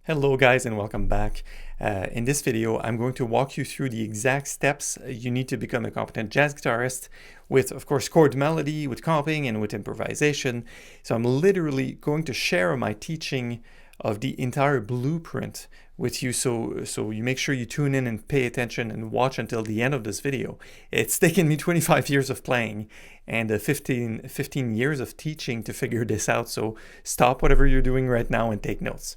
Hello guys and welcome back. In this video, I'm going to walk you through the exact steps you need to become a competent jazz guitarist with, of course, chord melody, with comping, and with improvisation. So I'm literally going to share my teaching of the entire blueprint with you, so you make sure you tune in and pay attention and watch until the end of this video. It's taken me 25 years of playing and 15 years of teaching to figure this out, so stop whatever you're doing right now and take notes.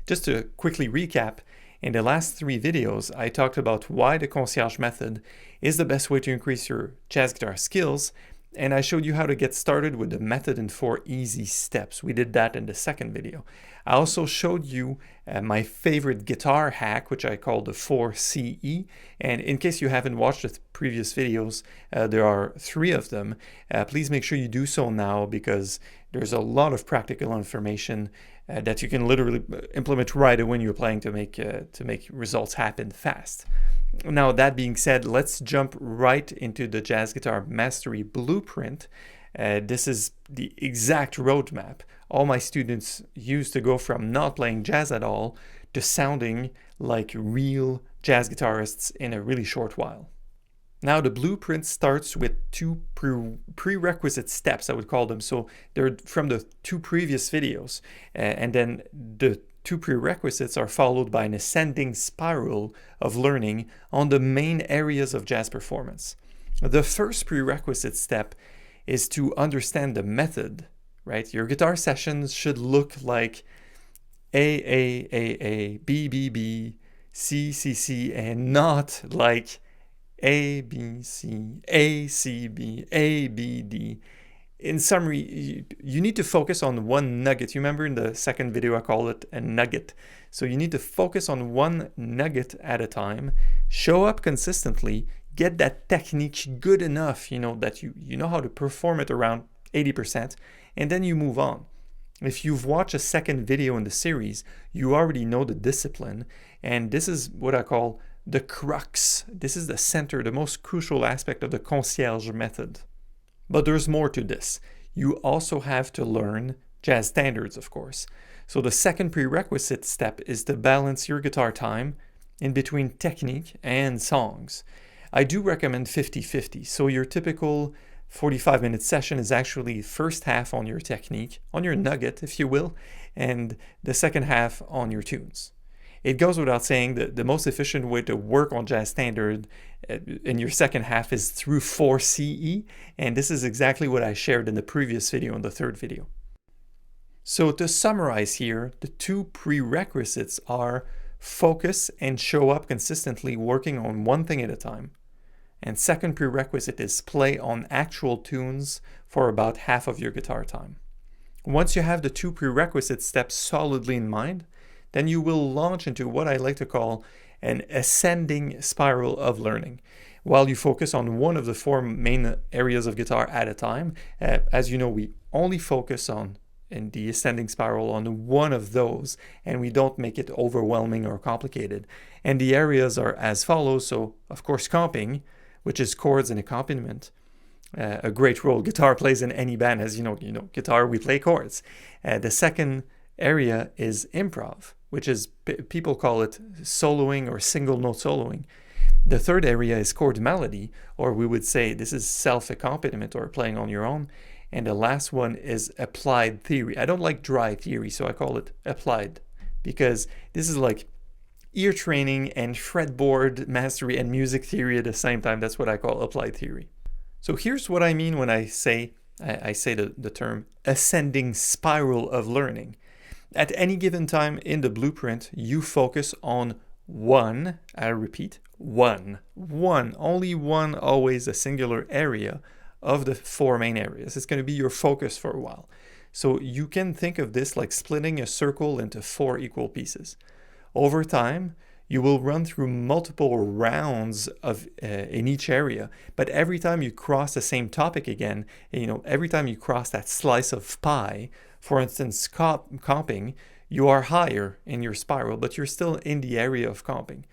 Just to quickly recap, in the last 3 videos, I talked about why the Concierge method is the best way to increase your jazz guitar skills, and I showed you how to get started with the method in 4 easy steps. We did that in the second video. I also showed you my favorite guitar hack, which I call the 4CE, and in case you haven't watched the previous videos, there are 3 of them. Please make sure you do so now because there's a lot of practical information that you can literally implement right away when you're playing to make results happen fast. Now, that being said, let's jump right into the jazz guitar mastery blueprint. This is the exact roadmap all my students use to go from not playing jazz at all to sounding like real jazz guitarists in a really short while. Now, the blueprint starts with 2 prerequisite steps, I would call them. So they're from the 2 previous videos. And then the 2 prerequisites are followed by an ascending spiral of learning on the main areas of jazz performance. The first prerequisite step is to understand the method, right? Your guitar sessions should look like A, B, B, B, C, C, C, and not like A, B, C, A, C, B, A, B, D. In summary, you need to focus on one nugget. You remember in the second video, I call it a nugget. So you need to focus on one nugget at a time, show up consistently, get that technique good enough, that you know how to perform it around 80%, and then you move on. If you've watched a second video in the series, you already know the discipline, and this is what I call the crux. This is the center, the most crucial aspect of the Concierge method. But there's more to this. You also have to learn jazz standards, of course. So the second prerequisite step is to balance your guitar time in between technique and songs. I do recommend 50-50. So your typical 45-minute session is actually first half on your technique, on your nugget, if you will, and the second half on your tunes. It goes without saying that the most efficient way to work on jazz standard in your second half is through 4CE, and this is exactly what I shared in the previous video and the third video. So to summarize here, the 2 prerequisites are focus and show up consistently working on one thing at a time. And second prerequisite is play on actual tunes for about half of your guitar time. Once you have the 2 prerequisite steps solidly in mind, then you will launch into what I like to call an ascending spiral of learning. While you focus on one of the 4 main areas of guitar at a time, as you know, we only focus on in the ascending spiral on one of those, and we don't make it overwhelming or complicated. And the areas are as follows. So, of course, comping, which is chords and accompaniment. A great role guitar plays in any band. As you know, guitar, we play chords. The second area is improv, which is, people call it soloing or single note soloing. The third area is chord melody, or we would say this is self-accompaniment or playing on your own. And the last one is applied theory. I don't like dry theory, so I call it applied, because this is like ear training and fretboard mastery and music theory at the same time. That's what I call applied theory. So here's what I mean when I say the term ascending spiral of learning. At any given time in the blueprint, you focus on one, I repeat, one, only one, always a singular area of the 4 main areas. It's going to be your focus for a while. So you can think of this like splitting a circle into 4 equal pieces. Over time, you will run through multiple rounds of in each area, but every time you cross the same topic again, every time you cross that slice of pie, for instance, comping, you are higher in your spiral, but you're still in the area of comping.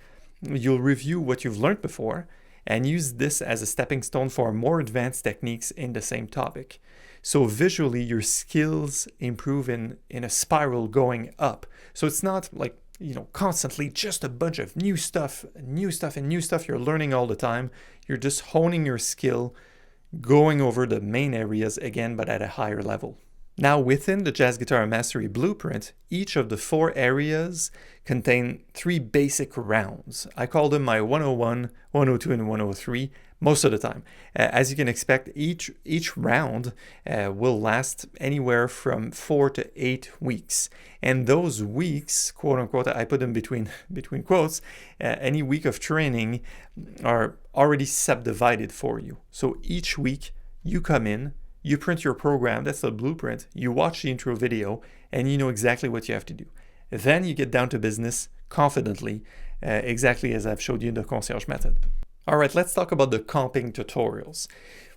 You'll review what you've learned before and use this as a stepping stone for more advanced techniques in the same topic. So visually, your skills improve in a spiral going up. So it's not like constantly just a bunch of new stuff you're learning all the time. You're just honing your skill, going over the main areas again, but at a higher level. Now, within the Jazz Guitar Mastery Blueprint, each of the 4 areas contain 3 basic rounds. I call them my 101, 102, and 103 most of the time. As you can expect, each round will last anywhere from 4 to 8 weeks. And those weeks, quote unquote, I put them between quotes, any week of training are already subdivided for you. So each week you come in, you print your program, that's the blueprint, you watch the intro video, and you know exactly what you have to do. Then you get down to business confidently, exactly as I've showed you in the Concierge method. All right, let's talk about the comping tutorials.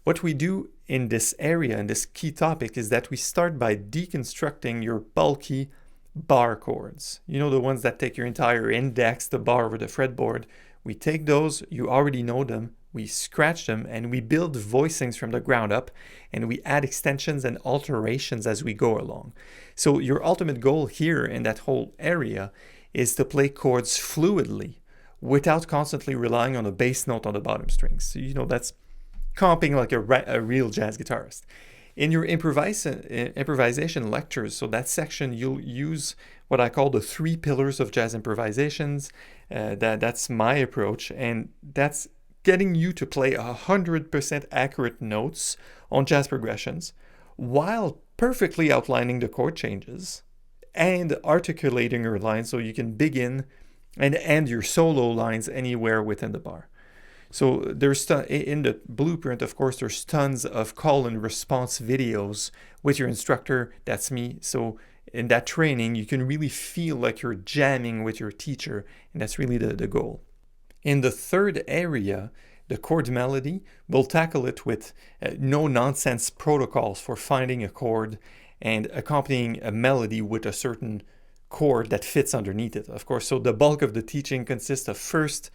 What we do in this area, in this key topic, is that we start by deconstructing your bulky bar chords. You know, the ones that take your entire index, the bar over the fretboard. We take those, you already know them, we scratch them, and we build voicings from the ground up, and we add extensions and alterations as we go along. So your ultimate goal here in that whole area is to play chords fluidly without constantly relying on a bass note on the bottom strings. So, that's comping like a real jazz guitarist. In your improvisation lectures, so that section, you'll use what I call the 3 pillars of jazz improvisations. That's my approach, and that's getting you to play 100% accurate notes on jazz progressions while perfectly outlining the chord changes and articulating your lines so you can begin and end your solo lines anywhere within the bar. So there's in the blueprint, of course, there's tons of call and response videos with your instructor. That's me. So in that training, you can really feel like you're jamming with your teacher, and that's really the goal. In the third area, the chord melody, we'll tackle it with no-nonsense protocols for finding a chord and accompanying a melody with a certain chord that fits underneath it, of course. So the bulk of the teaching consists of first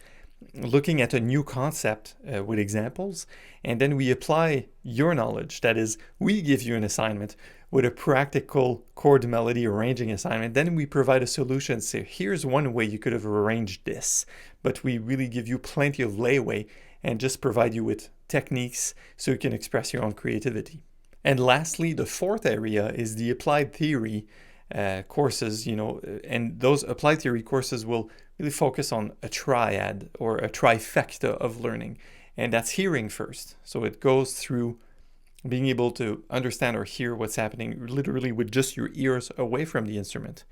looking at a new concept with examples, and then we apply your knowledge. That is, we give you an assignment with a practical chord melody arranging assignment. Then we provide a solution, say, here's one way you could have arranged this, but we really give you plenty of leeway and just provide you with techniques so you can express your own creativity. And lastly, the fourth area is the applied theory courses, and those applied theory courses will really focus on a triad or a trifecta of learning, and that's hearing first. So it goes through being able to understand or hear what's happening literally with just your ears away from the instrument,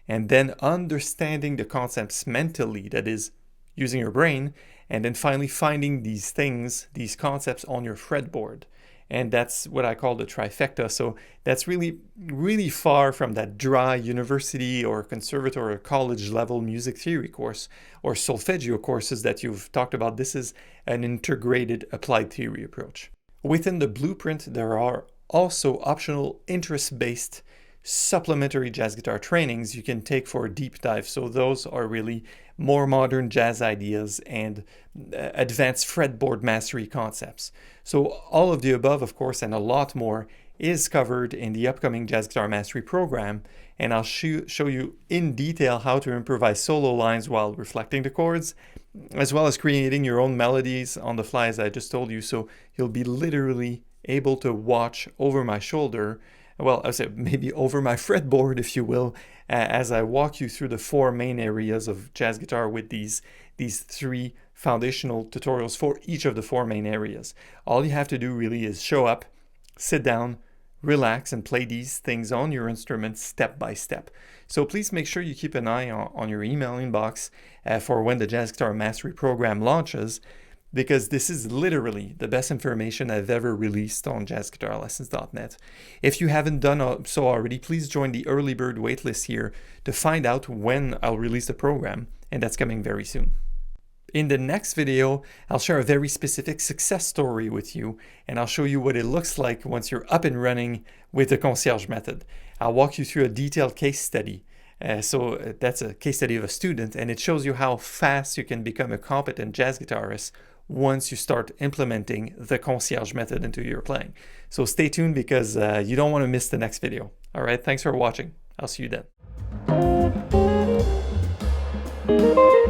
and then understanding the concepts mentally, that is, using your brain, and then finally finding these things, these concepts on your fretboard. And that's what I call the trifecta. So that's really, really far from that dry university or conservatory or college level music theory course or solfeggio courses that you've talked about. This is an integrated applied theory approach. Within the blueprint, there are also optional interest-based supplementary jazz guitar trainings you can take for a deep dive. So those are really more modern jazz ideas and advanced fretboard mastery concepts. So all of the above, of course, and a lot more is covered in the upcoming Jazz Guitar Mastery program, and I'll show you in detail how to improvise solo lines while reflecting the chords, as well as creating your own melodies on the fly, as I just told you. So you'll be literally able to watch over my shoulder, well, I would say maybe over my fretboard, if you will, as I walk you through the 4 main areas of jazz guitar with these 3 foundational tutorials for each of the 4 main areas. All you have to do really is show up, sit down, relax, and play these things on your instrument step by step. So please make sure you keep an eye on your email inbox for when the Jazz Guitar Mastery program launches, because this is literally the best information I've ever released on jazzguitarlessons.net. If you haven't done so already, please join the early bird waitlist here to find out when I'll release the program, and that's coming very soon. In the next video, I'll share a very specific success story with you, and I'll show you what it looks like once you're up and running with the Concierge method. I'll walk you through a detailed case study. So that's a case study of a student, and it shows you how fast you can become a competent jazz guitarist once you start implementing the Concierge method into your playing. So stay tuned, because you don't want to miss the next video. All right, thanks for watching. I'll see you then. you.